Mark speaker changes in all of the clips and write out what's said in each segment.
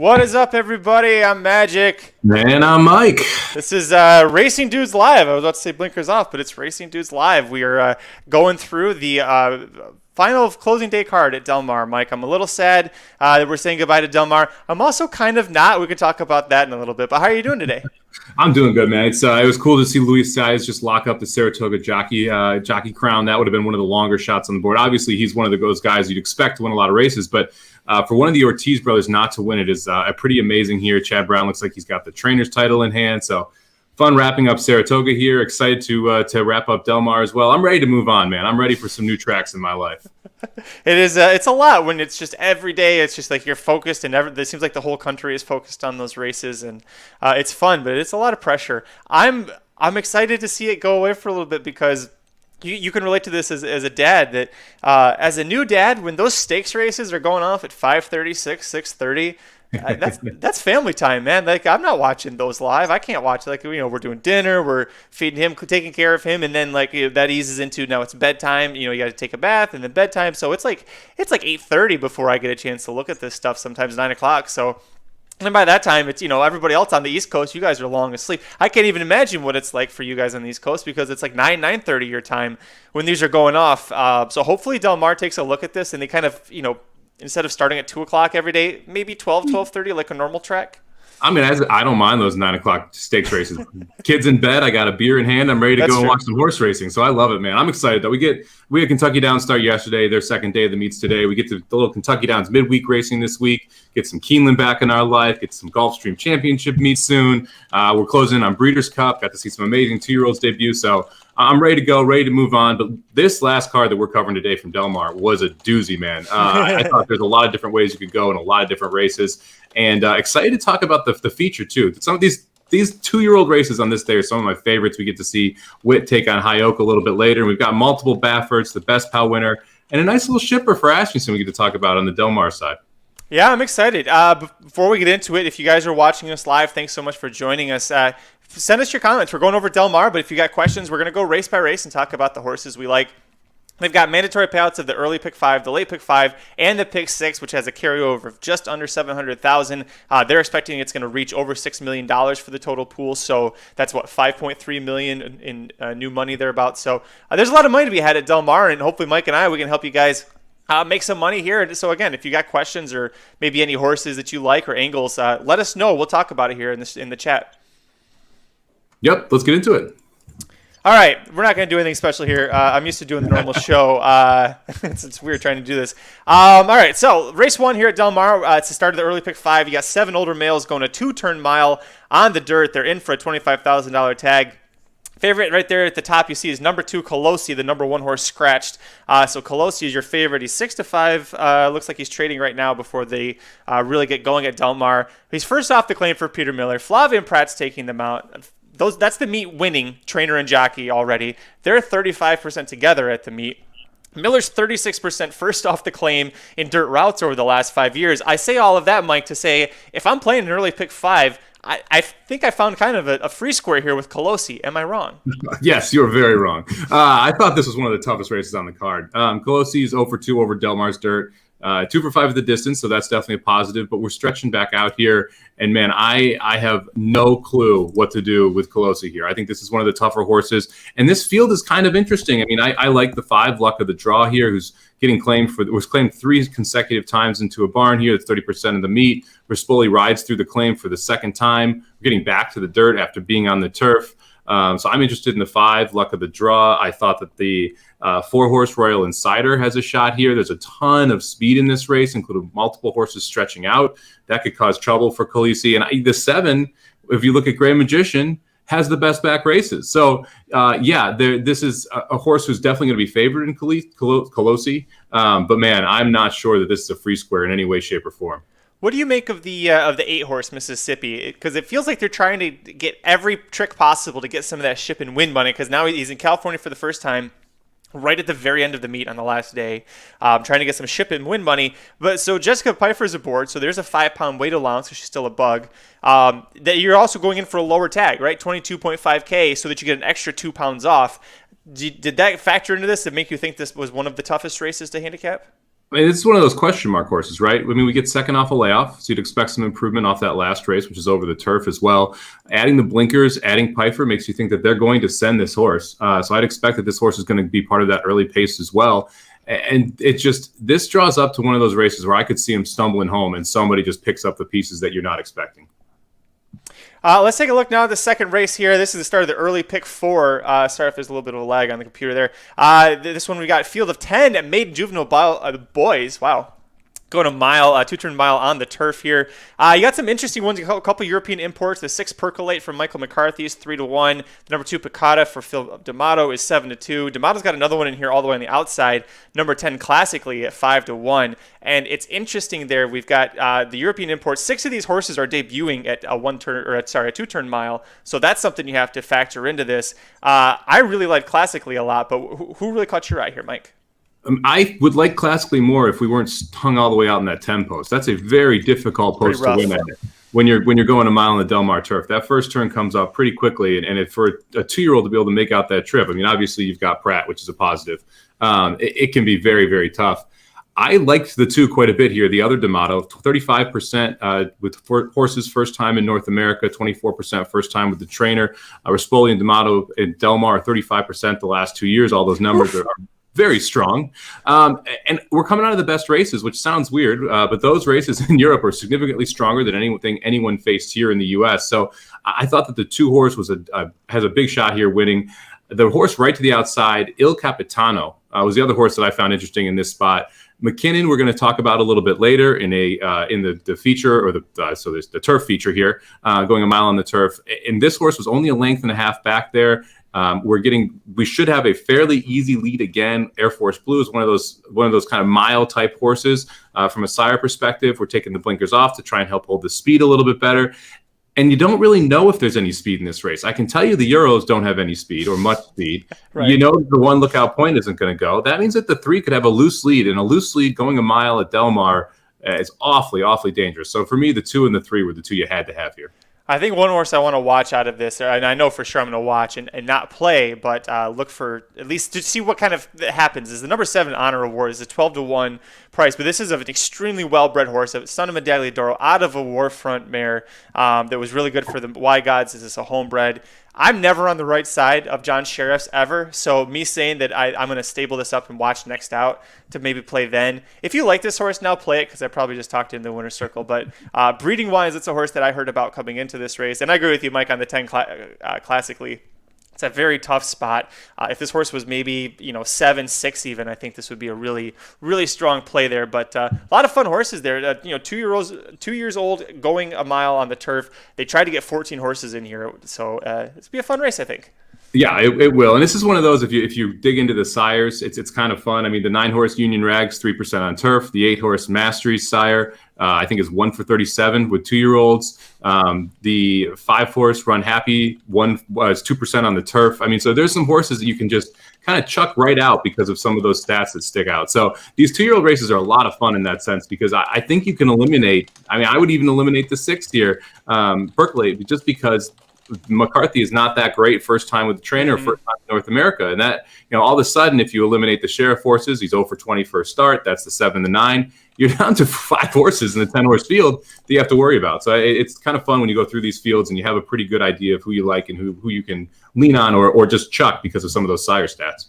Speaker 1: What is up, everybody? I'm Magic.
Speaker 2: Man, I'm Mike.
Speaker 1: This is Racing Dudes Live. I was about to say Blinkers Off, but it's Racing Dudes Live. We are going through the final closing day card at Del Mar. Mike, I'm a little sad that we're saying goodbye to Del Mar. I'm also kind of not. We could talk about that in a little bit. But how are you doing today?
Speaker 2: I'm doing good, man. It was cool to see Luis Saez just lock up the Saratoga jockey crown. That would have been one of the longer shots on the board. Obviously, he's one of those guys you'd expect to win a lot of races, but for one of the Ortiz brothers not to win it is pretty amazing here. Chad Brown looks like he's got the trainer's title in hand, so fun wrapping up Saratoga here. Excited to wrap up Del Mar as well. I'm ready to move on, man. I'm ready for some new tracks in my life.
Speaker 1: It is. It's a lot when it's just every day. It's just like you're focused, and it seems like the whole country is focused on those races, and it's fun, but it's a lot of pressure. I'm excited to see it go away for a little bit because you can relate to this as a dad. That as a new dad, when those stakes races are going off at 5:30, 6:30. That's family time, man. Like, I'm not watching those live. I can't watch. Like, we're doing dinner, we're feeding him, taking care of him, and then that eases into now it's bedtime. You got to take a bath and then bedtime. So it's like 8:30 before I get a chance to look at this stuff. Sometimes 9 o'clock. So. And by that time, it's, everybody else on the East Coast, you guys are long asleep. I can't even imagine what it's like for you guys on the East Coast because it's like 9:30 your time when these are going off. So hopefully Del Mar takes a look at this and they kind of, instead of starting at 2 o'clock every day, maybe 12:30 like a normal track.
Speaker 2: I mean, I don't mind those 9 o'clock stakes races. Kids in bed, I got a beer in hand. I'm ready to go and watch some horse racing. So I love it, man. I'm excited that we had Kentucky Downs start yesterday, their second day of the meets today. We get to the little Kentucky Downs midweek racing this week, get some Keeneland back in our life, get some Gulfstream Championship meets soon. We're closing in on Breeders' Cup, got to see some amazing 2-year-olds debut. So I'm ready to go, ready to move on. But this last card that we're covering today from Del Mar was a doozy, man. I thought there's a lot of different ways you could go in a lot of different races. And excited to talk about the feature, too. Some of these 2-year-old races on this day are some of my favorites. We get to see Witt take on High Oak a little bit later. And we've got multiple Bafferts, the Best Pal winner, and a nice little shipper for Ashington we get to talk about on the Del Mar side.
Speaker 1: Yeah, I'm excited. Before we get into it, if you guys are watching us live, thanks so much for joining us. Send us your comments. We're going over Del Mar, but if you got questions, we're going to go race by race and talk about the horses we like. They've got mandatory payouts of the early pick 5, the late pick 5, and the pick 6, which has a carryover of just under $700,000. They're expecting it's going to reach over $6 million for the total pool. So that's $5.3 million in new money thereabouts. So there's a lot of money to be had at Del Mar, and hopefully Mike and we can help you guys make some money here. So again, if you got questions or maybe any horses that you like or angles, let us know. We'll talk about it here in the chat.
Speaker 2: Yep, let's get into it.
Speaker 1: All right, we're not going to do anything special here. I'm used to doing the normal show. It's weird trying to do this. All right, so race 1 here at Del Mar. It's the start of the early pick 5. You got 7 older males going a 2-turn mile on the dirt. They're in for a $25,000 tag. Favorite right there at the top you see is number 2, Colosi, the number 1 horse scratched. So Colosi is your favorite. He's 6-5. Looks like he's trading right now before they really get going at Del Mar. He's first off the claim for Peter Miller. Flavin Pratt's taking them out. That's the meet winning trainer and jockey already. They're 35% together at the meet. Miller's 36% first off the claim in dirt routes over the last 5 years. I say all of that, Mike, to say if I'm playing an early pick 5, I think I found kind of a free square here with Colosi. Am I wrong?
Speaker 2: Yes, you're very wrong. I thought this was one of the toughest races on the card. Colosi is 0 for 2 over Del Mar's dirt. 2 for 5 at the distance, so that's definitely a positive. But we're stretching back out here, and man, I have no clue what to do with Colosi here. I think this is one of the tougher horses, and this field is kind of interesting. I mean, I like the 5 Luck of the Draw here, who's getting was claimed 3 consecutive times into a barn here. That's 30% of the meet. Rispoli rides through the claim for the second time. We're getting back to the dirt after being on the turf. So I'm interested in the 5 Luck of the Draw. I thought that the 4-horse Royal Insider has a shot here. There's a ton of speed in this race, including multiple horses stretching out. That could cause trouble for Colosi. And the 7, if you look at Gray Magician, has the best back races. So, this is a horse who's definitely going to be favored in Colosi. But, man, I'm not sure that this is a free square in any way, shape, or form.
Speaker 1: What do you make of the 8-horse Mississippi? Because it feels like they're trying to get every trick possible to get some of that ship and win money, because now he's in California for the first time, right at the very end of the meet on the last day, trying to get some ship and win money. But so Jessica Pfeiffer's aboard, so there's a 5-pound weight allowance, so she's still a bug. That you're also going in for a lower tag, right? 22.5K, so that you get an extra 2 pounds off. Did that factor into this and make you think this was one of the toughest races to handicap?
Speaker 2: I mean, it's one of those question mark horses, right? I mean, we get second off a layoff, so you'd expect some improvement off that last race, which is over the turf as well. Adding the blinkers, adding Pfeiffer makes you think that they're going to send this horse. So I'd expect that this horse is going to be part of that early pace as well. And it just, this draws up to one of those races where I could see him stumbling home and somebody just picks up the pieces that you're not expecting.
Speaker 1: Let's take a look now at the second race here. This is the start of the early pick 4. Sorry if there's a little bit of a lag on the computer there. This one we got field of 10 at maiden juvenile boys. Wow. Going a mile, 2-turn mile on the turf here. You got some interesting ones. A couple European imports. The 6 Percolate from Michael McCarthy is 3-1. The number 2 Picata for Phil D'Amato is 7-2. D'Amato's got another one in here all the way on the outside. Number 10 Classically at 5-1. And it's interesting there. We've got the European imports. 6 of these horses are debuting at a 2-turn mile. So that's something you have to factor into this. I really like Classically a lot, but who really caught your eye here, Mike?
Speaker 2: I would like Classically more if we weren't hung all the way out in that 10 post. That's a very difficult post to win at when you're going a mile on the Del Mar turf. That first turn comes up pretty quickly, and for a 2-year-old to be able to make out that trip, I mean, obviously you've got Pratt, which is a positive. It can be very, very tough. I liked the 2 quite a bit here. The other D'Amato, 35% with horses first time in North America, 24% first time with the trainer. Rispoli and D'Amato and Del Mar, 35% the last 2 years. All those numbers are very strong. And we're coming out of the best races, which sounds weird, but those races in Europe are significantly stronger than anything anyone faced here in the U.S. So I thought that the 2 horse has a big shot here winning. The horse right to the outside, Il Capitano, was the other horse that I found interesting in this spot. McKinnon, we're going to talk about a little bit later in the feature, or so there's the turf feature here, going a mile on the turf. And this horse was only a length and a half back there. We should have a fairly easy lead again. Air Force Blue is one of those kind of mile type horses. From a sire perspective, we're taking the blinkers off to try and help hold the speed a little bit better. And you don't really know if there's any speed in this race. I can tell you the Euros don't have any speed or much speed. Right. You know the one lookout point isn't going to go. That means that the 3 could have a loose lead, and a loose lead going a mile at Del Mar is awfully, awfully dangerous. So for me, the 2 and the 3 were the 2 you had to have here.
Speaker 1: I think one horse I want to watch out of this, and I know for sure I'm going to watch and not play, but look for at least to see what kind of happens, is the number 7 Honor Award. Is a 12-1 price, but this is an extremely well-bred horse, son of Medaglia d'Oro, out of a Warfront mare that was really good for the Y Gods. Is this a homebred? I'm never on the right side of John Sheriff's ever, so me saying that I'm going to stable this up and watch next out to maybe play then. If you like this horse, now play it, because I probably just talked in the winner's circle. But breeding-wise, it's a horse that I heard about coming into this race. And I agree with you, Mike, on the 10 Classically. It's a very tough spot. If this horse was maybe 7-6 even, I think this would be a really, really strong play there. But a lot of fun horses there. 2 years old, going a mile on the turf. They tried to get 14 horses in here, so it's be a fun race, I think.
Speaker 2: Yeah, it will. And this is one of those, if you dig into the sires, it's kind of fun. I mean, the 9-horse Union Rags, 3% on turf. The 8-horse Masteries sire, I think is 1 for 37 with 2-year-olds. The 5-horse Run Happy, was 2% on the turf. I mean, so there's some horses that you can just kind of chuck right out because of some of those stats that stick out. So these 2-year-old races are a lot of fun in that sense, because I think you can eliminate, I would even eliminate the 6th here, Percolate, just because McCarthy is not that great first time with the trainer, first time in North America. And that, all of a sudden, if you eliminate the Sheriff horses, he's 0 for 20 first start. That's the 7, the 9. You're down to 5 horses in the 10-horse field that you have to worry about. So it's kind of fun when you go through these fields and you have a pretty good idea of who you like and who you can lean on or just chuck because of some of those sire stats.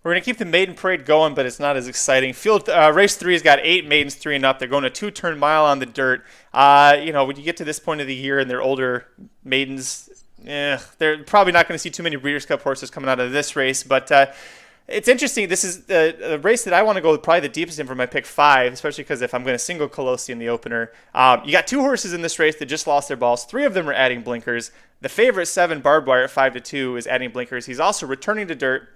Speaker 1: We're going to keep the maiden parade going, but it's not as exciting. Field race 3 has got 8 maidens, 3 and up. They're going a 2-turn mile on the dirt. When you get to this point of the year and they're older maidens, they're probably not going to see too many Breeders' Cup horses coming out of this race. But it's interesting. This is the race that I want to go probably the deepest in for my pick 5, especially because if I'm going to single Colosi in the opener. You got 2 horses in this race that just lost their balls. 3 of them are adding blinkers. The favorite 7, Barbed Wire, at 5-2, is adding blinkers. He's also returning to dirt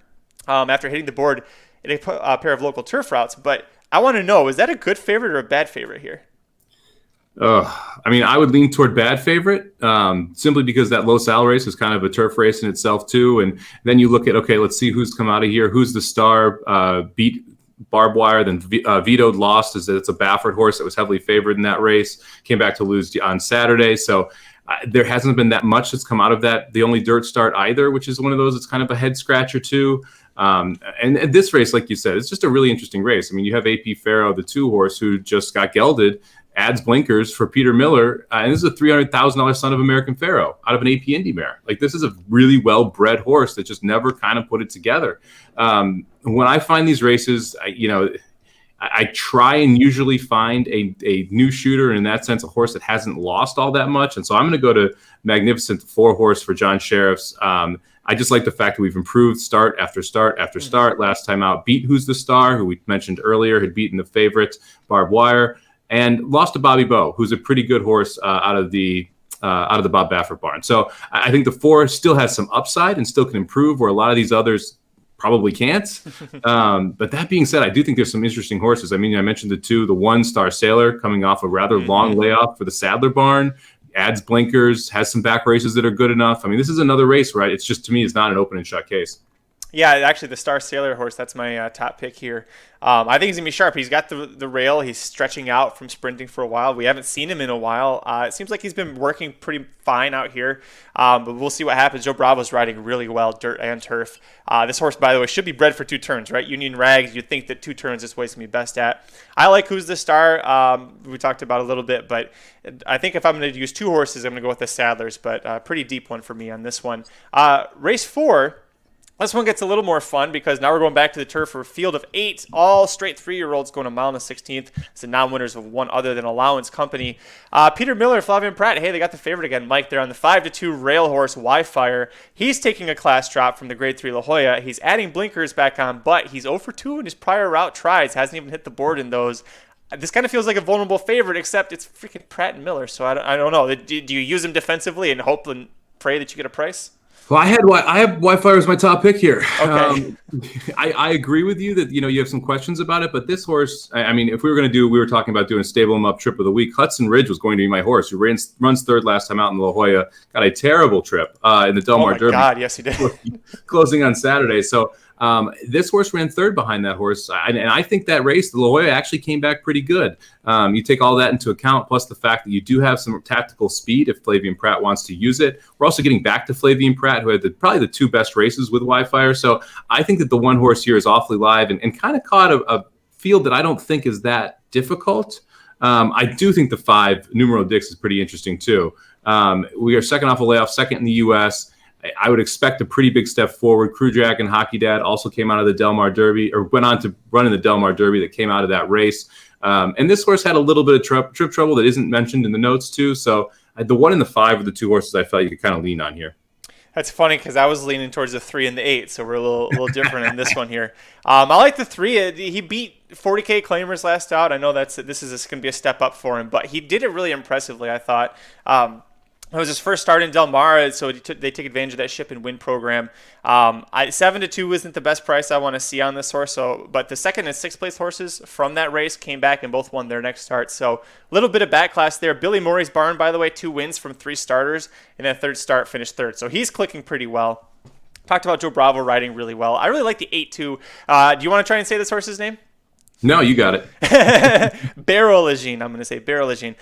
Speaker 1: after hitting the board in a pair of local turf routes. But I want to know, is that a good favorite or a bad favorite here?
Speaker 2: I would lean toward bad favorite, simply because that Los Al race is kind of a turf race in itself too. And then you look at, okay, let's see who's come out of here. Who's the star? Beat Barbed Wire, then vetoed, lost. It's a Baffert horse that was heavily favored in that race. Came back to lose on Saturday. So There hasn't been that much that's come out of that. The only dirt start either, which is one of those. It's kind of a head scratcher too. And this race, like you said, it's just a really interesting race. I mean, you have AP Farrow, the 2-horse, who just got gelded, adds blinkers for Peter Miller, and this is a $300,000 son of American Pharaoh out of an AP Indy mare. Like, this is a really well-bred horse that just never kind of put it together. When I find these races, I try and usually find a new shooter, and in that sense, a horse that hasn't lost all that much. And so I'm going to go to Magnificent 4-horse for John Sheriff's. I just like the fact that we've improved start after start after start. Last time out, beat Who's the Star, who we mentioned earlier, had beaten the favorite Barbed Wire, and lost to Bobby Bow, who's a pretty good horse out of the Bob Baffert barn. So I think the 4 still has some upside and still can improve, where a lot of these others probably can't. But that being said, I do think there's some interesting horses. I mean, I mentioned the 2, the 1 Star Sailor coming off a rather long layoff for the Sadler barn, adds blinkers, has some back races that are good enough. I mean, this is another race, right? It's just, to me, it's not an open and shut case.
Speaker 1: Yeah, actually, the Star Sailor horse, that's my top pick here. I think he's going to be sharp. He's got the rail. He's stretching out from sprinting for a while. We haven't seen him in a while. It seems like he's been working pretty fine out here, but we'll see what happens. Joe Bravo's riding really well, dirt and turf. This horse, by the way, should be bred for 2 turns, right? Union Rags, you'd think that 2 turns is what he's going to be best at. I like Who's the Star. We talked about a little bit, but I think if I'm going to use 2 horses, I'm going to go with the Sadlers, but a pretty deep one for me on this one. Race 4. This one gets a little more fun because now we're going back to the turf for a field of 8, all straight 3-year-olds going a mile and a 16th. It's the non-winners of one other than Allowance Company. Peter Miller, Flavin Pratt, hey, they got the favorite again, Mike. They're on the 5-2 rail horse, Wi-Fire. He's taking a class drop from the grade 3 La Jolla. He's adding blinkers back on, but he's 0-2 in his prior route tries. Hasn't even hit the board in those. This kind of feels like a vulnerable favorite, except it's freaking Pratt and Miller, so I don't know. Do you use them defensively and hope and pray that you get a price?
Speaker 2: Well, I have Wi-Fi as my top pick here.
Speaker 1: Okay.
Speaker 2: I agree with you that, you have some questions about it, but this horse, I mean, if we were talking about doing a stable him up trip of the week, Hudson Ridge was going to be my horse, who runs 3rd last time out in La Jolla, got a terrible trip in the Del Mar Derby. Oh my
Speaker 1: God, yes he did.
Speaker 2: Closing on Saturday. So this horse ran 3rd behind that horse, and I think that race, the La Jolla, actually came back pretty good. You take all that into account, plus the fact that you do have some tactical speed if Flavin Pratt wants to use it. We're also getting back to Flavin Pratt, who had probably the 2 best races with Wi-Fi. So I think that the 1 horse here is awfully live and kind of caught a field that I don't think is that difficult. I do think the 5, Numero Dix, is pretty interesting too. We are second off a layoff, second in the U.S., I would expect a pretty big step forward. Crew Jack and Hockey Dad also came out of the Del Mar Derby, or went on to run in the Del Mar Derby that came out of that race. And this horse had a little bit of trip trouble that isn't mentioned in the notes too. So the 1 and the 5 are the 2 horses I felt you could kind of lean on here.
Speaker 1: That's funny because I was leaning towards the 3 and the 8, so we're a little different in this one here. I like the 3. He beat 40K claimers last out. I know this is going to be a step up for him, but he did it really impressively, I thought. It was his first start in Del Mar, so they take advantage of that ship and win program. 7-2 isn't the best price I want to see on this horse, but the 2nd and 6th place horses from that race came back and both won their next start. So a little bit of back class there. Billy Morey's barn, by the way, 2 wins from 3 starters, and then 3rd start finished 3rd. So he's clicking pretty well. Talked about Joe Bravo riding really well. I really like the 8-2. Do you want to try and say this horse's name?
Speaker 2: No, you got it.
Speaker 1: Barrel-Legine, I'm going to say Barrel-Legine.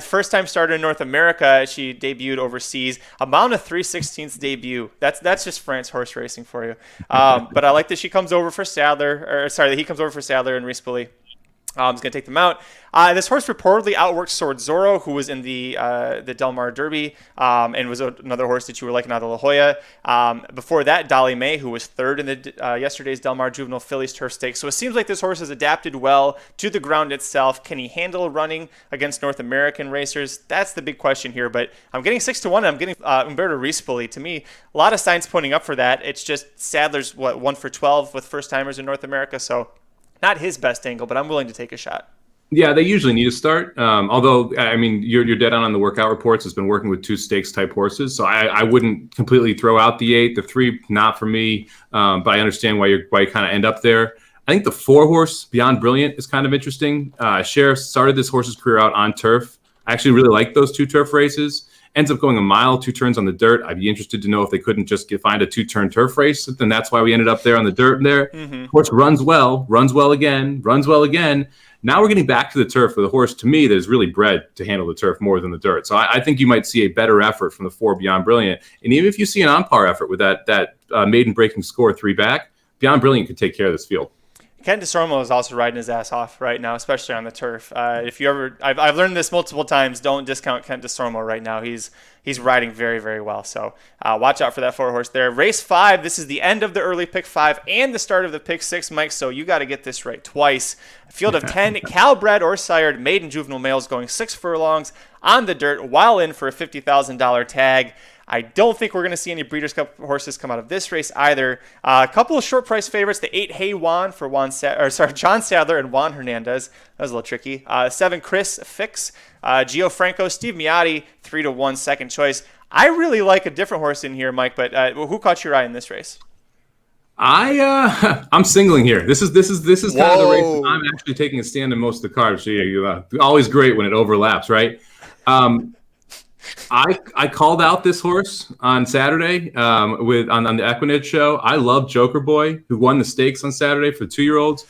Speaker 1: First time starter in North America. She debuted overseas. A mile and a 3/16 debut. That's just France horse racing for you. But I like that she comes over for Sadler, that he comes over for Sadler and Reese-Bully. He's going to take them out. This horse reportedly outworked Sword Zorro, who was in the Del Mar Derby, and was another horse that you were liking out of La Jolla. Before that, Dolly May, who was 3rd in the yesterday's Del Mar Juvenile Fillies Turf Stakes. So it seems like this horse has adapted well to the ground itself. Can he handle running against North American racers? That's the big question here. But I'm getting 6-1, and I'm getting Umberto Reese-Bully. To me, a lot of signs pointing up for that. It's just Sadler's 1 for 12 with first timers in North America. So not his best angle, but I'm willing to take a shot.
Speaker 2: Yeah, they usually need a start. Although, I mean, you're dead on the workout reports. Has been working with 2 stakes type horses, so I wouldn't completely throw out the 8. The 3, not for me, but I understand why you kind of end up there. I think the 4 horse, Beyond Brilliant, is kind of interesting. Sheriff started this horse's career out on turf. I actually really like those 2 turf races. Ends up going a mile, 2 turns on the dirt. I'd be interested to know if they couldn't just find a 2-turn turf race. And that's why we ended up there on the dirt there. Mm-hmm. Horse runs well again. Now we're getting back to the turf with a horse, to me, that is really bred to handle the turf more than the dirt. So I think you might see a better effort from the 4 Beyond Brilliant. And even if you see an on-par effort with that maiden breaking score 3 back, Beyond Brilliant could take care of this field.
Speaker 1: Ken DeSormo is also riding his ass off right now, especially on the turf. If you ever, I've learned this multiple times. Don't discount Ken DeSormo right now. He's riding very, very well. So watch out for that 4 horse there. Race 5. This is the end of the early pick 5 and the start of the pick 6, Mike. So you got to get this right twice. A field of 10 Calbred or sired maiden juvenile males going 6 furlongs on the dirt, while in for a $50,000 tag. I don't think we're going to see any Breeders' Cup horses come out of this race either. A couple of short price favorites: the 8 Hey Juan for John Sadler and Juan Hernandez. That was a little tricky. 7 Chris Fix, Gio Franco, Steve Miotti, 3-1 second choice. I really like a different horse in here, Mike. But who caught your eye in this race?
Speaker 2: I'm singling here. This is kind of the race I'm actually taking a stand in most of the cards. So always great when it overlaps, right? I called out this horse on Saturday on the Equinage show. I love Joker Boy, who won the stakes on Saturday for 2-year-olds.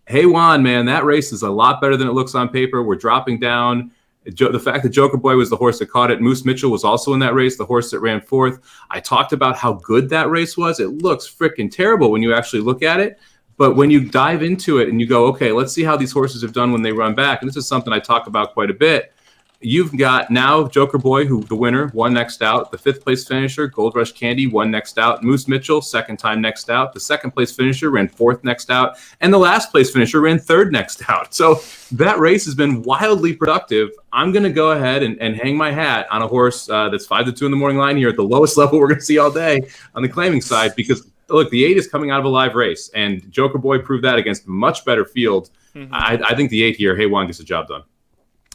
Speaker 2: Hey Juan, man, that race is a lot better than it looks on paper. We're dropping down. The fact that Joker Boy was the horse that caught it. Moose Mitchell was also in that race, the horse that ran 4th. I talked about how good that race was. It looks freaking terrible when you actually look at it. But when you dive into it and you go, okay, let's see how these horses have done when they run back. And this is something I talk about quite a bit. You've got now Joker Boy, who the winner, won next out. The 5th place finisher, Gold Rush Candy, won next out. Moose Mitchell, 2nd time next out. The 2nd place finisher ran 4th next out. And the last place finisher ran 3rd next out. So that race has been wildly productive. I'm going to go ahead and hang my hat on a horse that's 5-2 in the morning line here at the lowest level we're going to see all day on the claiming side, because, look, the 8 is coming out of a live race, and Joker Boy proved that against a much better field. Mm-hmm. I think the 8 here, Hey Juan, gets the job done.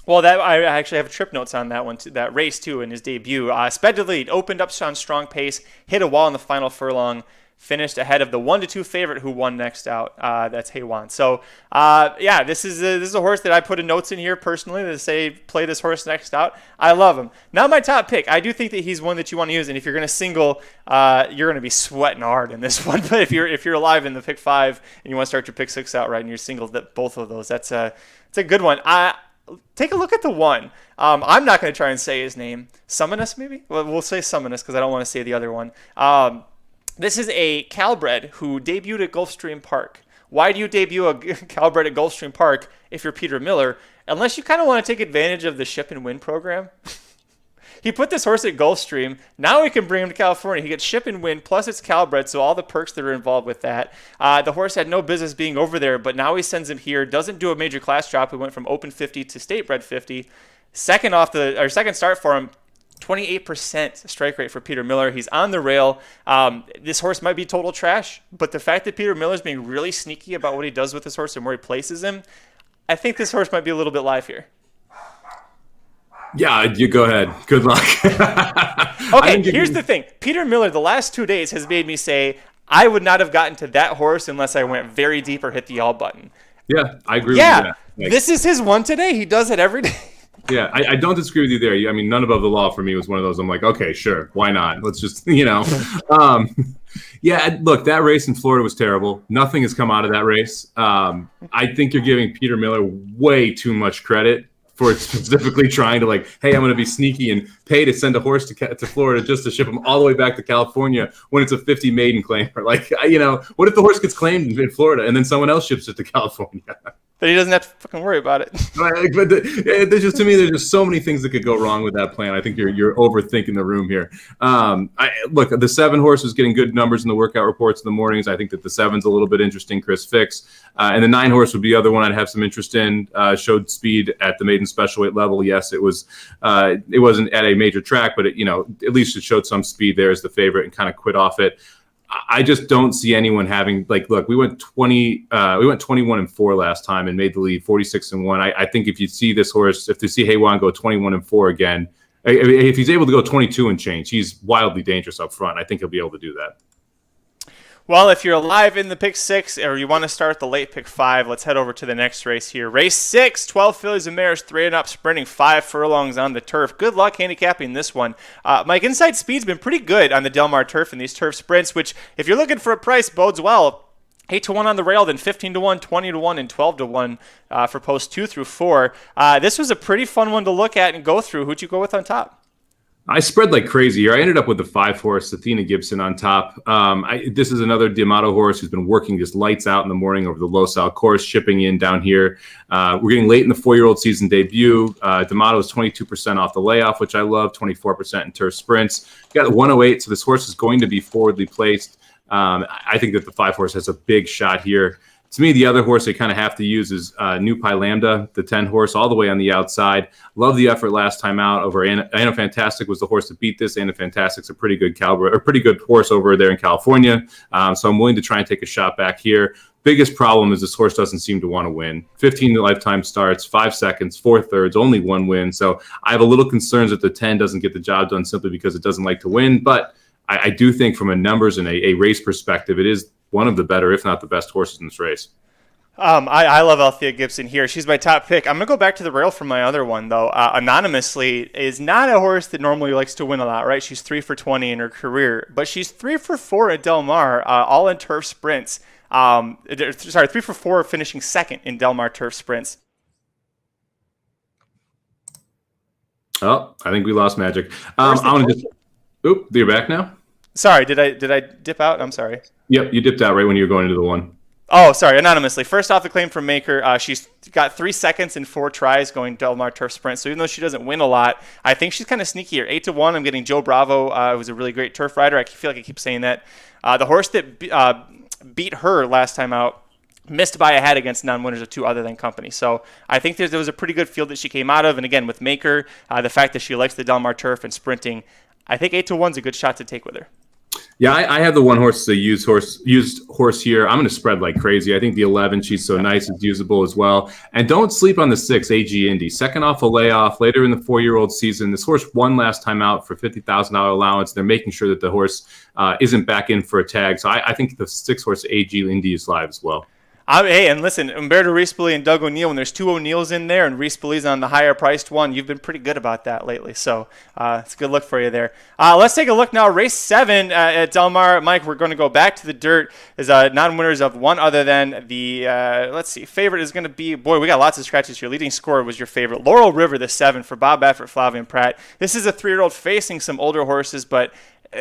Speaker 1: Well, I actually have trip notes on that one, that race too, in his debut. Sped to lead, opened up on strong pace, hit a wall in the final furlong, finished ahead of the 1-2 favorite who won next out. That's Hey Juan. So, this is a horse that I put in notes in here personally to say play this horse next out. I love him. Not my top pick. I do think that he's one that you want to use, and if you're going to single, you're going to be sweating hard in this one. But if you're alive in the pick 5 and you want to start your pick 6 out right, and you're single both of those, it's a good one. Take a look at the 1. I'm not going to try and say his name. Summonus, maybe? Well, we'll say Summonus because I don't want to say the other one. This is a Calbred who debuted at Gulfstream Park. Why do you debut a Calbred at Gulfstream Park if you're Peter Miller? Unless you kind of want to take advantage of the Ship and Win program. He put this horse at Gulfstream. Now we can bring him to California. He gets Ship and Win, plus it's Calbred, so all the perks that are involved with that. The horse had no business being over there, but now he sends him here. Doesn't do a major class drop. He went from Open 50 to State Bred 50. Second start for him, 28% strike rate for Peter Miller. He's on the rail. This horse might be total trash, but the fact that Peter Miller's being really sneaky about what he does with this horse and where he places him, I think this horse might be a little bit live here.
Speaker 2: Yeah, you go ahead. Good luck.
Speaker 1: Okay, here's the thing. Peter Miller, the last 2 days, has made me say I would not have gotten to that horse unless I went very deep or hit the all button.
Speaker 2: Yeah, I agree with you. Yeah,
Speaker 1: this is his one today. He does it every day.
Speaker 2: Yeah, I don't disagree with you there. I mean, none above the law for me was one of those. I'm like, okay, sure, why not? Let's just, Yeah, look, that race in Florida was terrible. Nothing has come out of that race. I think you're giving Peter Miller way too much credit for specifically trying to hey, I'm going to be sneaky and pay to send a horse to Florida just to ship him all the way back to California when it's a 50 maiden claim. What if the horse gets claimed in Florida and then someone else ships it to California?
Speaker 1: But he doesn't have to fucking worry about it.
Speaker 2: But there's just so many things that could go wrong with that plan. I think you're overthinking the room here. Look, the 7 horse is getting good numbers in the workout reports in the mornings. I think that the 7's a little bit interesting, Chris Fix. And the 9 horse would be the other one I'd have some interest in. Showed speed at the maiden special weight level. Yes, it wasn't at a major track, but at least it showed some speed there as the favorite and kind of quit off it. I just don't see anyone having look, we went 21-4 last time and made the lead 46-1. I think if you see this horse, if you see Hey Juan go 21-4 again, if he's able to go 22 and change, he's wildly dangerous up front. I think he'll be able to do that.
Speaker 1: Well, if you're alive in the pick 6 or you want to start the late pick 5, let's head over to the next race here. Race 6, 12 fillies and mares, 3 and up, sprinting 5 furlongs on the turf. Good luck handicapping this one. Mike, inside speed's been pretty good on the Del Mar turf in these turf sprints, which if you're looking for a price bodes well. 8-1 on the rail, then 15-1, 20-1, and 12-1 for posts 2 through 4. This was a pretty fun one to look at and go through. Who'd you go with on top?
Speaker 2: I spread like crazy here. I ended up with the 5-horse, Athena Gibson, on top. This is another D'Amato horse who's been working just lights out in the morning over the Los Al course, shipping in down here. We're getting late in the 4-year-old season debut. D'Amato is 22% off the layoff, which I love, 24% in turf sprints. Got 108, so this horse is going to be forwardly placed. I think that the 5-horse has a big shot here. To me, the other horse they kind of have to use is New Pi Lambda, the 10-horse, all the way on the outside. Love the effort last time out over Anna Fantastic was the horse that beat this. Anna Fantastic's a pretty good horse over there in California. So I'm willing to try and take a shot back here. Biggest problem is this horse doesn't seem to want to win. 15 lifetime starts, 5 seconds, 4 thirds, only 1 win. So I have a little concerns that the 10 doesn't get the job done simply because it doesn't like to win. But I do think from a numbers and a race perspective, it is one of the better, if not the best horses in this race.
Speaker 1: I love Althea Gibson here. She's my top pick. I'm going to go back to the rail for my other one, though. Anonymously is not a horse that normally likes to win a lot, right? She's 3 for 20 in her career, but she's 3 for 4 at Del Mar, all in turf sprints. 3 for 4 finishing second in Del Mar turf sprints.
Speaker 2: Oh, I think we lost Magic. I want to just... Oop, you're back now?
Speaker 1: Sorry, did I dip out? I'm sorry.
Speaker 2: Yep, you dipped out right when you were going into the one.
Speaker 1: Oh, sorry, anonymously. First off, the claim from Maker, she's got 3 seconds in 4 tries going Del Mar turf sprint. So even though she doesn't win a lot, I think she's kind of sneaky here. 8-1, I'm getting Joe Bravo, who's a really great turf rider. I feel like I keep saying that. The horse that beat her last time out missed by a head against non-winners of 2 other than Company. So I think there was a pretty good field that she came out of. And again, with Maker, the fact that she likes the Del Mar turf and sprinting, I think 8-1 is a good shot to take with her.
Speaker 2: Yeah, I have the 1 horse, the used horse here. I'm going to spread like crazy. I think the 11, she's so nice, it's usable as well. And don't sleep on the 6, AG Indy. Second off a layoff, later in the 4-year-old season. This horse won last time out for $50,000 allowance. They're making sure that the horse isn't back in for a tag. So I think the 6 horse AG Indy is live as well.
Speaker 1: Hey, and listen, Umberto Rispoli and Doug O'Neill, when there's 2 O'Neills in there and Rispoli's on the higher priced one, you've been pretty good about that lately. So it's a good look for you there. Let's take a look now. Race 7 at Del Mar. Mike, we're going to go back to the dirt as non-winners of one other than the, favorite is going to be, boy, we got lots of scratches here. Leading scorer was your favorite. Laurel River, the 7 for Bob Baffert, Flavin Pratt. This is a 3-year-old facing some older horses, but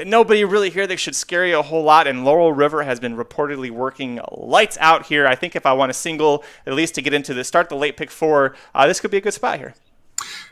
Speaker 1: nobody really here that should scare you a whole lot, and Laurel River has been reportedly working lights out here. I think if I want a single, at least to get into the late pick 4, this could be a good spot here.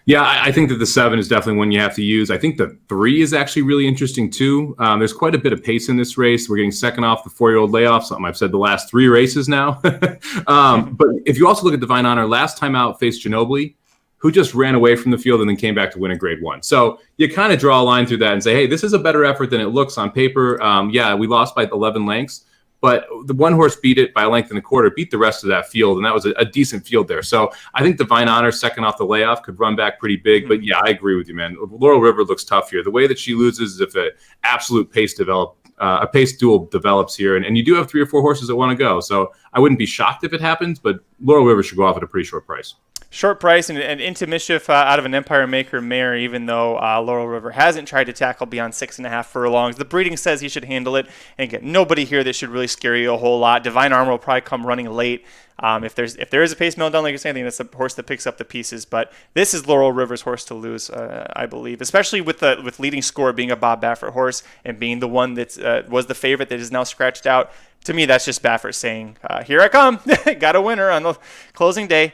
Speaker 2: Yeah, I think that the 7 is definitely one you have to use. I think the 3 is actually really interesting too. There's quite a bit of pace in this race. We're getting second off the 4-year-old layoff, something I've said the last 3 races now. But if you also look at Divine Honor, last time out faced Ginobili, who just ran away from the field and then came back to win a grade 1. So you kind of draw a line through that and say, hey, this is a better effort than it looks on paper. Yeah, we lost by 11 lengths, but the 1 horse beat it by a length and a quarter, beat the rest of that field, and that was a decent field there. So I think Divine Honor, second off the layoff, could run back pretty big. But yeah, I agree with you, man. Laurel River looks tough here. The way that she loses is if an absolute pace duel develops here, and you do have 3 or 4 horses that want to go. So I wouldn't be shocked if it happens, but Laurel River should go off at a pretty short price.
Speaker 1: Short price and into mischief out of an Empire Maker mare, even though Laurel River hasn't tried to tackle beyond 6.5 furlongs. The breeding says he should handle it. And again, nobody here that should really scare you a whole lot. Divine Armor will probably come running late. If there is a pace meltdown, like you're saying, I think that's the horse that picks up the pieces. But this is Laurel River's horse to lose, I believe, especially with leading score being a Bob Baffert horse and being the one that was the favorite that is now scratched out. To me, that's just Baffert saying, here I come. Got a winner on the closing day.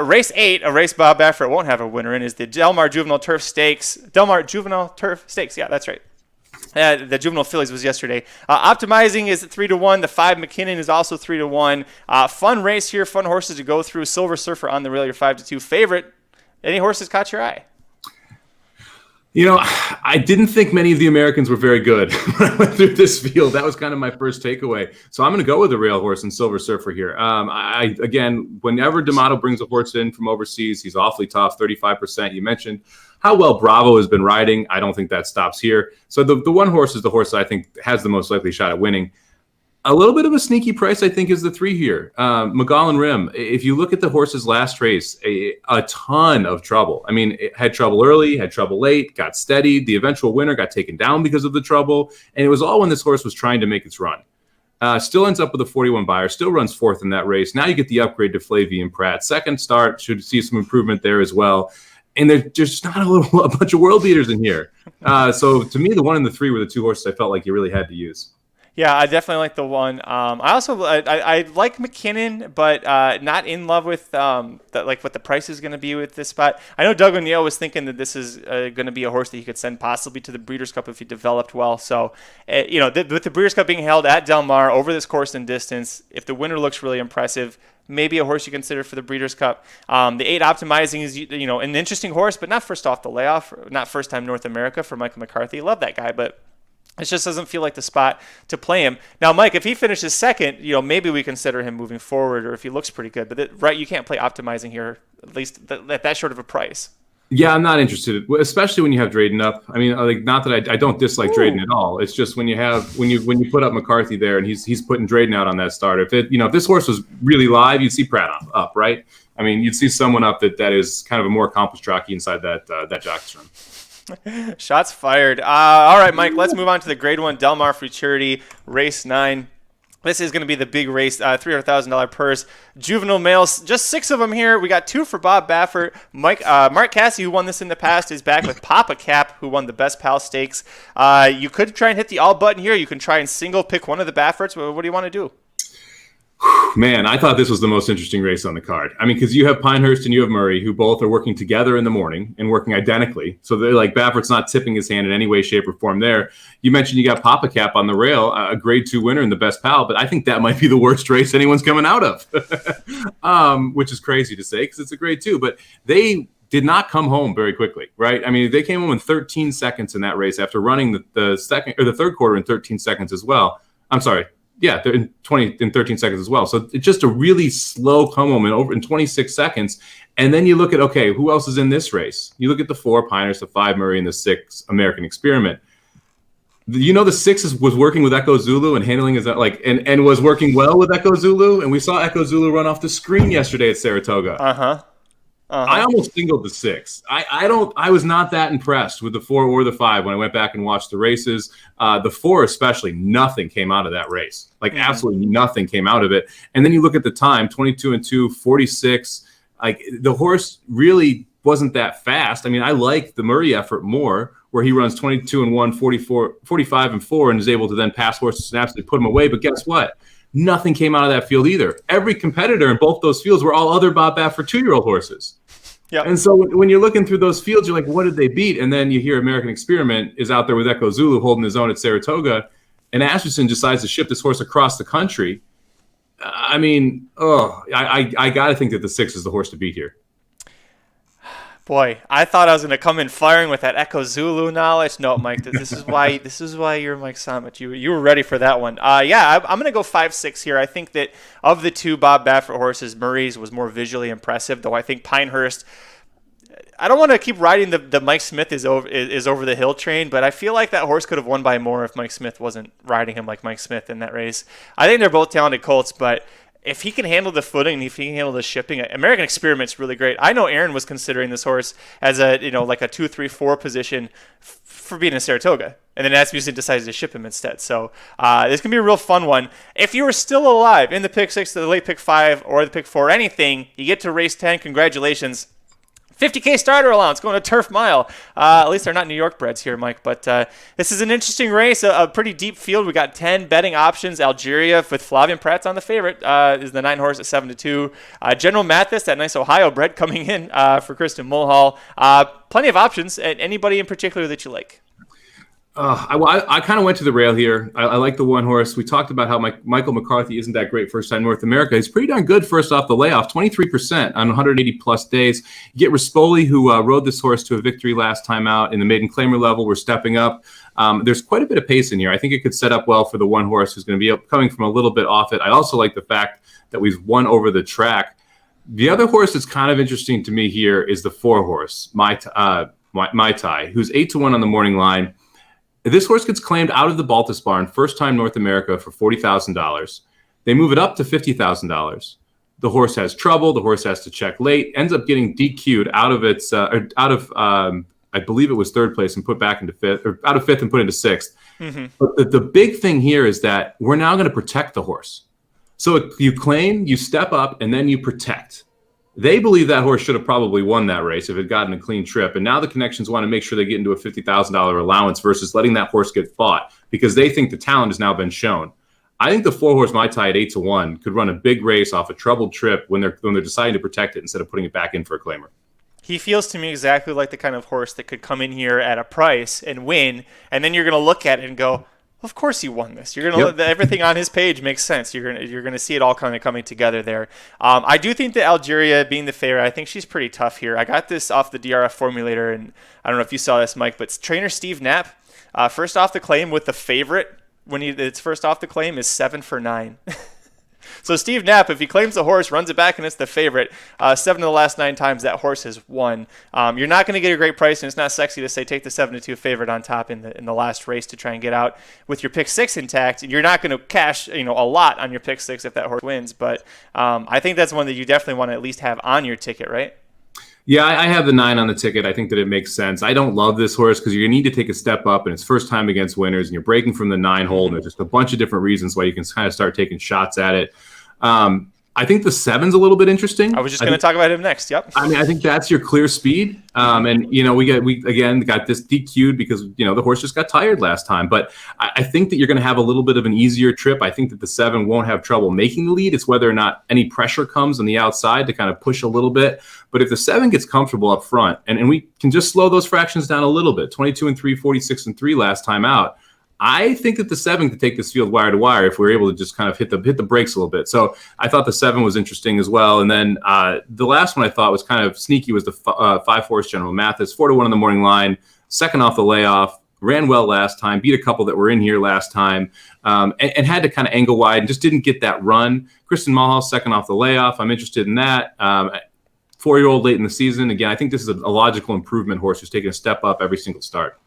Speaker 1: Race 8, a race Bob Baffert won't have a winner in, is the Del Mar Juvenile Turf Stakes. Del Mar Juvenile Turf Stakes, yeah, that's right. The Juvenile Fillies was yesterday. Optimizing is 3-1. The 5 McKinnon is also 3-1. Fun race here, fun horses to go through. Silver Surfer on the rail, your 5-2 favorite. Any horses caught your eye?
Speaker 2: You know, I didn't think many of the Americans were very good when I went through this field. That was kind of my first takeaway. So I'm going to go with the rail horse and Silver Surfer here. Again, whenever D'Amato brings a horse in from overseas, he's awfully tough, 35%. You mentioned how well Bravo has been riding. I don't think that stops here. So the 1 horse is the horse that I think has the most likely shot at winning. A little bit of a sneaky price, I think, is the 3 here. McGowan Rim. If you look at the horse's last race, a ton of trouble. I mean, it had trouble early, had trouble late, got steadied. The eventual winner got taken down because of the trouble. And it was all when this horse was trying to make its run. Still ends up with a 41 buyer, still runs fourth in that race. Now you get the upgrade to Flavin Pratt. Second start, should see some improvement there as well. And there's just not a bunch of world beaters in here. So to me, the 1 and the 3 were the 2 horses I felt like you really had to use.
Speaker 1: Yeah, I definitely like the 1. I also I like McKinnon, but not in love with what the price is going to be with this spot. I know Doug O'Neill was thinking that this is going to be a horse that he could send possibly to the Breeders' Cup if he developed well. So, with the Breeders' Cup being held at Del Mar over this course and distance, if the winner looks really impressive, maybe a horse you consider for the Breeders' Cup. The 8 Optimizing is an interesting horse, but not first off the layoff, not first time North America for Michael McCarthy. Love that guy, but it just doesn't feel like the spot to play him. Now, Mike, if he finishes second, maybe we consider him moving forward, or if he looks pretty good. But you can't play Optimizing here, at least at that short of a price.
Speaker 2: Yeah, I'm not interested, especially when you have Drayden up. I mean, not that I don't dislike Drayden at all. It's just when you put up McCarthy there and he's putting Drayden out on that start. If this horse was really live, you'd see Pratt up, right? I mean, you'd see someone up that is kind of a more accomplished jockey inside that jockey's room.
Speaker 1: Shots fired. All right, Mike, let's move on to the Grade 1 Del Mar Futurity, race 9. This is going to be the big race, $300,000 purse. Juvenile males, just 6 of them here. We got 2 for Bob Baffert. Mark Cassidy, who won this in the past, is back with Papa Cap, who won the Best Pal Stakes. You could try and hit the all button here. You can try and single pick one of the Bafferts. What do you want to do?
Speaker 2: Man, I thought this was the most interesting race on the card. I mean, because you have Pinehurst and you have Murray, who both are working together in the morning and working identically. So they're like Baffert's not tipping his hand in any way, shape, or form there. You mentioned you got Papa Cap on the rail, a grade 2 winner in the Best Pal, but I think that might be the worst race anyone's coming out of, which is crazy to say because it's a grade 2. But they did not come home very quickly, right? I mean, they came home in 13 seconds in that race after running the second or the third quarter in 13 seconds as well. I'm sorry. Yeah, they're in 13 seconds as well. So it's just a really slow come home in 26 seconds. And then you look at, okay, who else is in this race? You look at the 4 Pinehurst, the 5 Murray, and the 6 American Experiment. The 6 was working with Echo Zulu and handling his and was working well with Echo Zulu. And we saw Echo Zulu run off the screen yesterday at Saratoga. I almost singled the 6. I was not that impressed with the 4 or the 5 when I went back and watched the races. The 4 especially, nothing came out of that race. Absolutely nothing came out of it. And then you look at the time, 22-2, 46. The horse really wasn't that fast. I mean, I like the Murray effort more, where he runs 22-1, 45-4, and is able to then pass horses and absolutely put them away. But guess what? Nothing came out of that field either. Every competitor in both those fields were all other Bob Baffert 2-year-old horses. Yep. And so when you're looking through those fields, you're like, what did they beat? And then you hear American Experiment is out there with Echo Zulu holding his own at Saratoga, and Asmussen decides to ship this horse across the country. I mean, I got to think that the 6 is the horse to beat here.
Speaker 1: Boy, I thought I was going to come in firing with that Echo Zulu knowledge. No, Mike, this is why you're Mike Summit. You were ready for that one. I'm going to go 5-6 here. I think that of the 2 Bob Baffert horses, Murray's was more visually impressive, though I think Pinehurst, I don't want to keep riding the Mike Smith is over the hill train, but I feel like that horse could have won by more if Mike Smith wasn't riding him like Mike Smith in that race. I think they're both talented colts, but if he can handle the footing, if he can handle the shipping, American Experiment's really great. I know Aaron was considering this horse as a 2, 3, 4 position for being in Saratoga, and then Asmussen decided to ship him instead. So this can be a real fun one. If you were still alive in the pick 6, the late pick 5, or the pick 4, anything, you get to race 10. Congratulations. $50K starter allowance going to Turf Mile. At least they're not New York breds here, Mike. But this is an interesting race, a pretty deep field. We got 10 betting options. Algeria with Flavin Pratt on the favorite is the 9 horse at 7-2. General Mathis, that nice Ohio bred, coming in for Kristen Mulhall. Plenty of options. Anybody in particular that you like?
Speaker 2: I kind of went to the rail here. I like the 1 horse. We talked about how Michael McCarthy isn't that great first time North America. He's pretty darn good first off the layoff, 23% on 180-plus days. You get Rispoli, who rode this horse to a victory last time out in the maiden claimer level. We're stepping up. There's quite a bit of pace in here. I think it could set up well for the 1 horse who's going to be coming from a little bit off it. I also like the fact that we've won over the track. The other horse that's kind of interesting to me here is the 4 horse, Mai Tai, who's 8-1 on the morning line. This horse gets claimed out of the Baltus barn, first time North America, for $40,000. They move it up to $50,000. The horse has trouble. The horse has to check late. Ends up getting DQ'd out of its I believe it was third place and put back into fifth, or out of fifth and put into sixth.
Speaker 1: Mm-hmm.
Speaker 2: But the big thing here is that we're now going to protect the horse. So you claim, you step up, and then you protect. They believe that horse should have probably won that race if it had gotten a clean trip. And now the connections want to make sure they get into a $50,000 allowance versus letting that horse get fought because they think the talent has now been shown. I think the 4-horse Mai Tai at 8-1 could run a big race off a troubled trip when they're deciding to protect it instead of putting it back in for a claimer.
Speaker 1: He feels to me exactly like the kind of horse that could come in here at a price and win, and then you're going to look at it and go, of course he won this. You're gonna everything on his page makes sense. You're gonna see it all kind of coming together there. I do think that Algeria being the favorite, I think she's pretty tough here. I got this off the DRF formulator, and I don't know if you saw this, Mike, but trainer Steve Knapp, first off the claim with the favorite when it's first off the claim is 7 for 9. So Steve Knapp, if he claims the horse, runs it back, and it's the favorite, 7 of the last 9 times that horse has won. You're not going to get a great price, and it's not sexy to say take the 7-2 favorite on top in the last race to try and get out with your pick 6 intact. And you're not going to cash a lot on your pick 6 if that horse wins. But I think that's one that you definitely want to at least have on your ticket, right?
Speaker 2: Yeah, I have the 9 on the ticket. I think that it makes sense. I don't love this horse because you're going to need to take a step up, and it's first time against winners, and you're breaking from the 9 hole, and there's just a bunch of different reasons why you can kind of start taking shots at it. I think the 7's a little bit interesting.
Speaker 1: I was just going to talk about him next. Yep.
Speaker 2: I mean, I think that's your clear speed. And we again got this DQ'd because the horse just got tired last time. But I think that you're going to have a little bit of an easier trip. I think that the 7 won't have trouble making the lead. It's whether or not any pressure comes on the outside to kind of push a little bit. But if the 7 gets comfortable up front, and we can just slow those fractions down a little bit, 22-3, 46-3 last time out. I think that the 7 could take this field wire to wire if we were able to just kind of hit the brakes a little bit. So I thought the 7 was interesting as well. And then the last one I thought was kind of sneaky was the 5-horse General Mathis, 4-1 on the morning line, second off the layoff, ran well last time, beat a couple that were in here last time, and had to kind of angle wide and just didn't get that run. Kristen Mulhouse, second off the layoff. I'm interested in that. 4-year-old late in the season. Again, I think this is a logical improvement horse who's taking a step up every single start.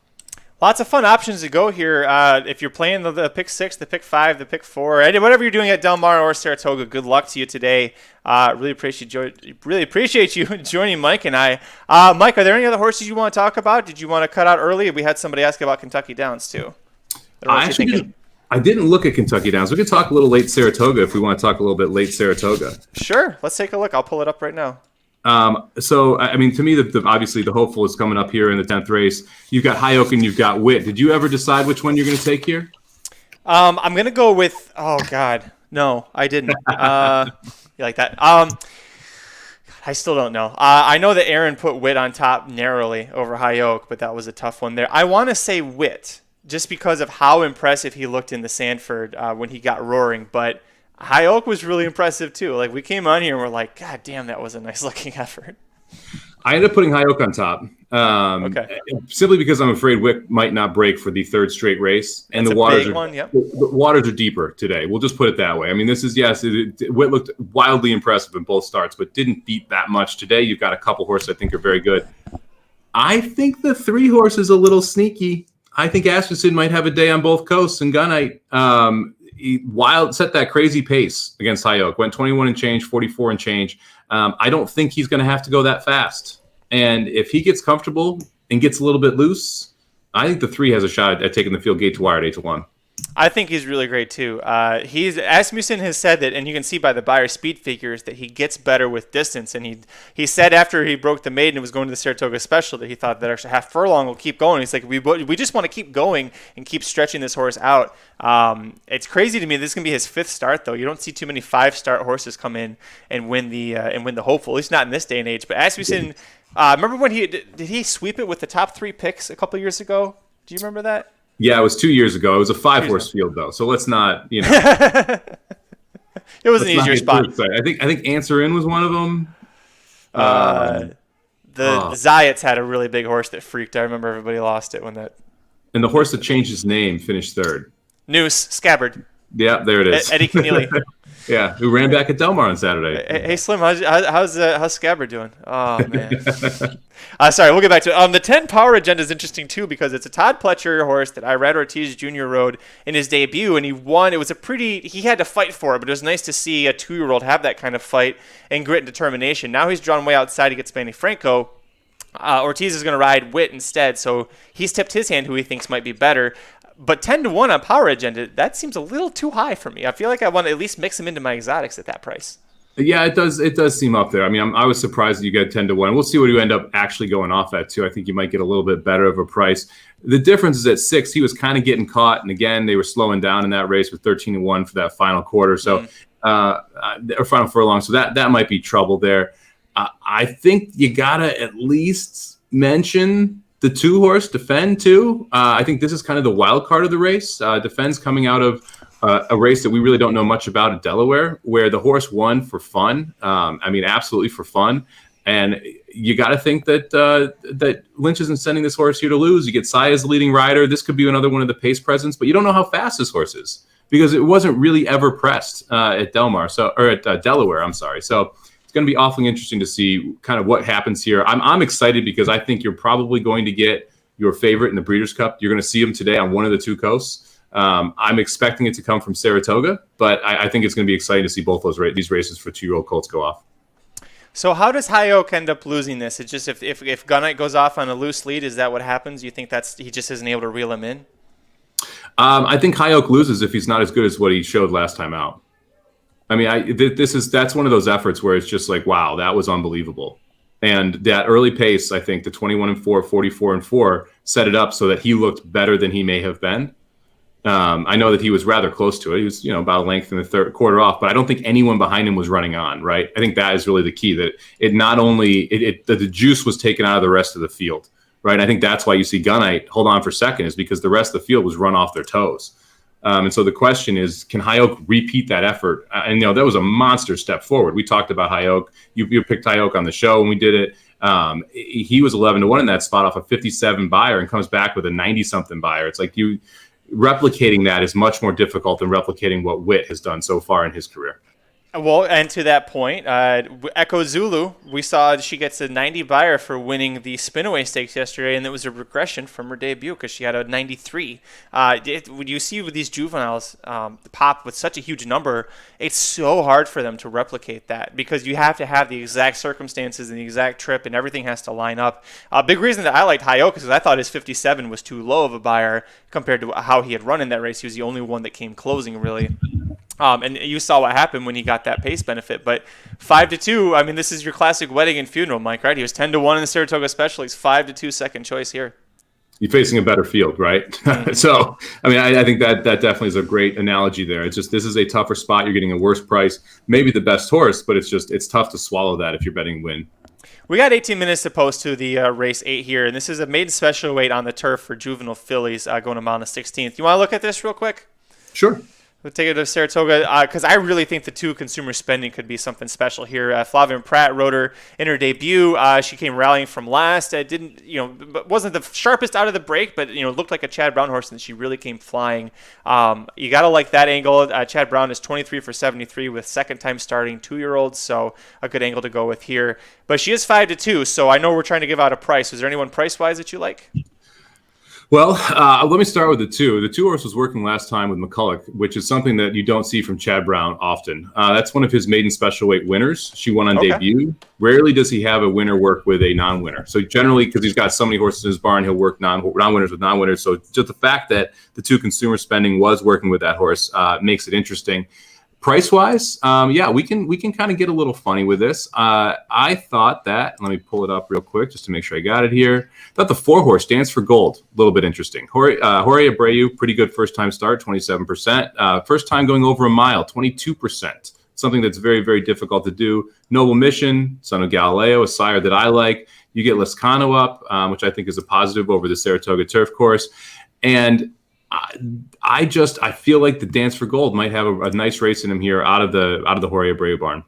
Speaker 1: Lots of fun options to go here. If you're playing the pick 6, the pick 5, the pick 4, whatever you're doing at Del Mar or Saratoga, good luck to you today. Really appreciate you joining Mike and I. Mike, are there any other horses you want to talk about? Did you want to cut out early? We had somebody ask about Kentucky Downs too.
Speaker 2: I didn't look at Kentucky Downs. We could talk a little late Saratoga if we want to talk a little bit late Saratoga.
Speaker 1: Sure. Let's take a look. I'll pull it up right now.
Speaker 2: So, I mean, to me, obviously the hopeful is coming up here in the 10th race. You've got High Oak and you've got Wit. Did you ever decide which one you're going to take here?
Speaker 1: I'm going to go with, oh God, no, I didn't. You like that? I still don't know. I know that Aaron put Wit on top narrowly over High Oak, but that was a tough one there. I want to say Wit just because of how impressive he looked in the Sanford when he got roaring, but High Oak was really impressive too. Like we came on here and we're like, God damn, that was a nice looking effort.
Speaker 2: I ended up putting High Oak on top.
Speaker 1: Okay.
Speaker 2: Simply because I'm afraid Wick might not break for the 3rd straight race, and
Speaker 1: That's
Speaker 2: the waters
Speaker 1: big one, yep.
Speaker 2: The waters are deeper today. We'll just put it that way. I mean, this is Witt looked wildly impressive in both starts, but didn't beat that much today. You've got a couple horses I think are very good. I think the 3 horse is a little sneaky. I think Asmussen might have a day on both coasts, and Gunite. He set that crazy pace against High Oak, went 21 and change, 44 and change. I don't think he's going to have to go that fast. And if he gets comfortable and gets a little bit loose, I think the 3 has a shot at taking the field gate to wire at 8-1.
Speaker 1: I think he's really great too. Asmussen has said that, and you can see by the Beyer speed figures that he gets better with distance. And he said after he broke the maiden and was going to the Saratoga Special that he thought that extra half furlong will keep going. He's like, we just want to keep going and keep stretching this horse out. It's crazy to me. This is gonna be his 5th start though. You don't see too many 5-start horses come in and win the hopeful. At least not in this day and age. But Asmussen, remember when did he sweep it with the top 3 picks a couple years ago? Do you remember that?
Speaker 2: Yeah, it was 2 years ago. It was a 5-horse field, though. So let's not,
Speaker 1: It was an easier spot.
Speaker 2: I think Answer In was one of them.
Speaker 1: The Zayats had a really big horse that freaked. I remember everybody lost it when that.
Speaker 2: And the horse that changed his name finished 3rd.
Speaker 1: Noose Scabbard.
Speaker 2: Yeah, there it is.
Speaker 1: Eddie Keneally.
Speaker 2: Yeah, who ran back at Del Mar on Saturday.
Speaker 1: Hey Slim, how's Scabbard doing? Oh man. Sorry, we'll get back to it. The 10 power agenda is interesting too because it's a Todd Pletcher horse that Irad Ortiz Jr. rode in his debut, and he won. It was he had to fight for it, but it was nice to see a 2-year-old have that kind of fight and grit and determination. Now he's drawn way outside. He gets Manny Franco. Ortiz is going to ride Witt instead, so he's tipped his hand who he thinks might be better. But 10-1 on Power Agenda, that seems a little too high for me. I feel like I want to at least mix him into my exotics at that price.
Speaker 2: Yeah, it does. It does seem up there. I mean, I was surprised that you get 10-1. We'll see what you end up actually going off at too. I think you might get a little bit better of a price. The difference is at 6, he was kind of getting caught, and again, they were slowing down in that race with 13-1 for that final quarter. So, or final furlong. So that might be trouble there. I think you gotta at least mention the 2-horse Defend too. I think this is kind of the wild card of the race. Defend's coming out of a race that we really don't know much about at Delaware, where the horse won for fun. I mean, absolutely for fun. And you got to think that that Lynch isn't sending this horse here to lose. You get Sai as the leading rider. This could be another one of the pace presents, but you don't know how fast this horse is because it wasn't really ever pressed at Delaware. I'm sorry. So it's going to be awfully interesting to see kind of what happens here. I'm excited because I think you're probably going to get your favorite in the Breeders' Cup. You're going to see him today on one of the 2 coasts. I'm expecting it to come from Saratoga, but I think it's going to be exciting to see both these races for 2-year-old colts go off.
Speaker 1: So how does High Oak end up losing this? It's just if Gunite goes off on a loose lead, is that what happens? You think he just isn't able to reel him in?
Speaker 2: I think High Oak loses if he's not as good as what he showed last time out. I mean, that's one of those efforts where it's just like, wow, that was unbelievable. And that early pace, I think the 21-4, 44-4 set it up so that he looked better than he may have been. I know that he was rather close to it. He was, about a length in the third quarter off, but I don't think anyone behind him was running on, right? I think that is really the key, that it not only the juice was taken out of the rest of the field, right? I think that's why you see Gunite hold on for second, is because the rest of the field was run off their toes. And so the question is, can High Oak repeat that effort? And, that was a monster step forward. We talked about High Oak. You picked High Oak on the show when we did it. He was 11-1 in that spot off a 57 buyer and comes back with a 90-something buyer. It's like replicating that is much more difficult than replicating what Witt has done so far in his career.
Speaker 1: Well, and to that point, Echo Zulu, we saw she gets a 90 buyer for winning the Spinaway Stakes yesterday, and it was a regression from her debut because she had a 93. When you see with these juveniles pop with such a huge number, it's so hard for them to replicate that because you have to have the exact circumstances and the exact trip, and everything has to line up. A big reason that I liked High Oak is because I thought his 57 was too low of a buyer compared to how he had run in that race. He was the only one that came closing, really. And you saw what happened when he got that pace benefit. But 5-2, I mean, this is your classic wedding and funeral, Mike, right? He was 10-1 in the Saratoga Special. He's 5-2 second choice here.
Speaker 2: You're facing a better field, right? Mm-hmm. So, I mean, I think that definitely is a great analogy there. It's just, this is a tougher spot. You're getting a worse price, maybe the best horse, but it's tough to swallow that if you're betting win.
Speaker 1: We got 18 minutes to post to the race 8 here, and this is a maiden special weight on the turf for juvenile fillies going to mile on the 16th. You want to look at this real quick?
Speaker 2: Sure.
Speaker 1: We'll take it to Saratoga because I really think the 2 consumer spending could be something special here. Flavin Pratt rode her in her debut. She came rallying from last. Wasn't the sharpest out of the break, but looked like a Chad Brown horse, and she really came flying. You gotta like that angle. Chad Brown is 23 for 73 with second time starting 2-year-olds, so a good angle to go with here. But she is 5-2, so I know we're trying to give out a price. Is there anyone price wise that you like?
Speaker 2: Well, let me start with the 2. The 2 horse was working last time with McCulloch, which is something that you don't see from Chad Brown often. That's one of his maiden special weight winners. She won on debut. Rarely does he have a winner work with a non-winner. So generally, because he's got so many horses in his barn, he'll work non-winners with non-winners. So just the fact that the 2 consumer spending was working with that horse makes it interesting. Price-wise, we can kind of get a little funny with this. I thought that, let me pull it up real quick just to make sure I got it here. I thought the 4-horse Dance for Gold, a little bit interesting. Jorge Abreu, pretty good first-time start, 27%. First time going over a mile, 22%. Something that's very, very difficult to do. Noble Mission, son of Galileo, a sire that I like. You get Lescano up, which I think is a positive over the Saratoga turf course. And I feel like the Dance for Gold might have a nice race in him here out of the Jorge Abreu barn.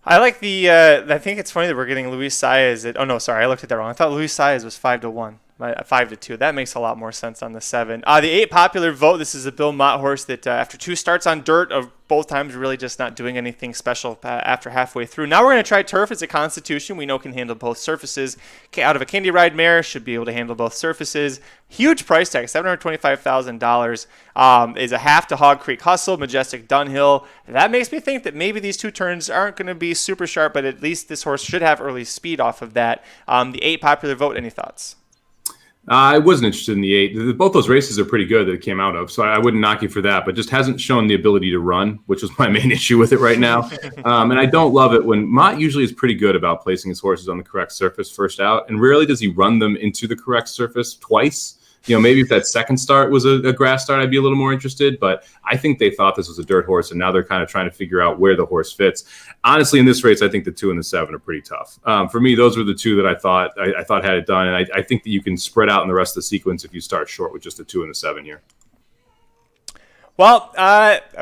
Speaker 1: I like I think it's funny that we're getting Luis Saez I looked at that wrong. I thought Luis Saez was 5-1. 5-2. That makes a lot more sense on the 7. The 8 popular vote. This is a Bill Mott horse that after 2 starts on dirt of both times, really just not doing anything special after halfway through. Now we're going to try Turf. It's a Constitution. We know can handle both surfaces. Out of a Candy Ride mare, should be able to handle both surfaces. Huge price tag, $725,000. Is a half to Hog Creek Hustle, Majestic Dunhill. That makes me think that maybe these 2 turns aren't going to be super sharp, but at least this horse should have early speed off of that. The 8 popular vote. Any thoughts?
Speaker 2: I wasn't interested in the 8. Both those races are pretty good that it came out of, so I wouldn't knock you for that, but just hasn't shown the ability to run, which was my main issue with it right now. And I don't love it when Mott usually is pretty good about placing his horses on the correct surface first out, and rarely does he run them into the correct surface twice. Maybe if that second start was a grass start, I'd be a little more interested. But I think they thought this was a dirt horse, and now they're kind of trying to figure out where the horse fits. Honestly, in this race, I think the 2 and the 7 are pretty tough. For me, those were the 2 that I thought had it done, and I think that you can spread out in the rest of the sequence if you start short with just the 2 and the 7 here.
Speaker 1: Well,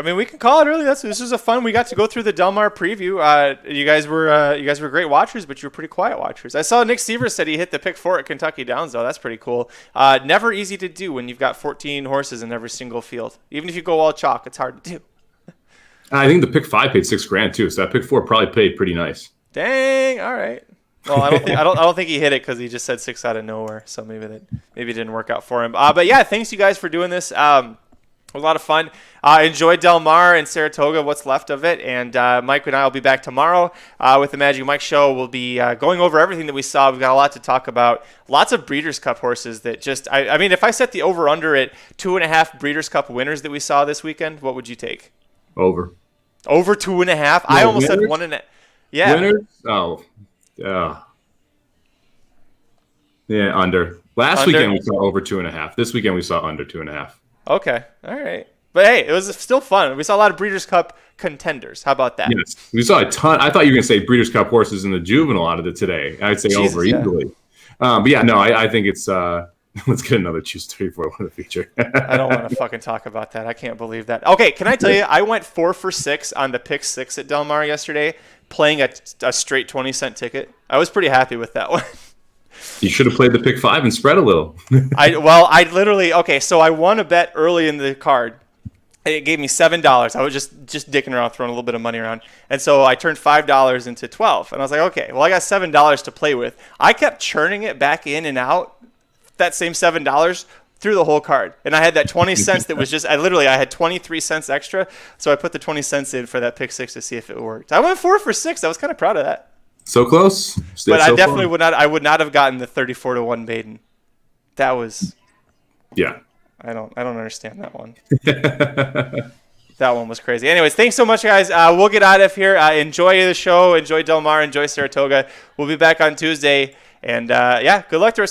Speaker 1: we can call it early. This was a fun. We got to go through the Del Mar preview. You guys were great watchers, but you were pretty quiet watchers. I saw Nick Sievers said he hit the pick 4 at Kentucky Downs, though. That's pretty cool. Never easy to do when you've got 14 horses in every single field. Even if you go all chalk, it's hard to do.
Speaker 2: I think the pick 5 paid $6,000 too, so that pick 4 probably paid pretty nice.
Speaker 1: Dang! All right. Well, I don't think he hit it because he just said 6 out of nowhere. So maybe it didn't work out for him. But yeah, thanks you guys for doing this. It was a lot of fun. Enjoy Del Mar and Saratoga, what's left of it. And Mike and I will be back tomorrow with the Magic Mike Show. We'll be going over everything that we saw. We've got a lot to talk about. Lots of Breeders' Cup horses that just – if I set the over-under at 2.5 Breeders' Cup winners that we saw this weekend, what would you take?
Speaker 2: Over
Speaker 1: 2.5?
Speaker 2: No,
Speaker 1: I almost
Speaker 2: winners?
Speaker 1: said 1.5. Yeah.
Speaker 2: Winners? Oh. Yeah, under. Last weekend we saw over 2.5. This weekend we saw under 2.5.
Speaker 1: Okay. All right. But hey, it was still fun. We saw a lot of Breeders' Cup contenders. How about that?
Speaker 2: Yes. We saw a ton. I thought you were going to say Breeders' Cup horses in the juvenile out of it today. I'd say
Speaker 1: Jesus,
Speaker 2: over easily. But yeah, no, I think it's let's get another Choose 34 one to feature.
Speaker 1: I don't want to fucking talk about that. I can't believe that. Okay, can I tell you, I went 4 for 6 on the pick 6 at Del Mar yesterday, playing a straight 20-cent ticket. I was pretty happy with that one.
Speaker 2: You should have played the pick 5 and spread a little.
Speaker 1: I won a bet early in the card. It gave me $7. I was just dicking around, throwing a little bit of money around. And so I turned $5 into $12. And I was like, okay, well, I got $7 to play with. I kept churning it back in and out, that same $7 through the whole card. And I had that 20 cents that was just, I had 23 cents extra. So I put the 20 cents in for that pick 6 to see if it worked. I went 4 for 6. I was kind of proud of that.
Speaker 2: So close.
Speaker 1: But I definitely would not have gotten the 34-1 maiden. That was.
Speaker 2: Yeah.
Speaker 1: I don't understand that one. That one was crazy. Anyways, thanks so much, guys. We'll get out of here. Enjoy the show. Enjoy Del Mar. Enjoy Saratoga. We'll be back on Tuesday. And good luck to us.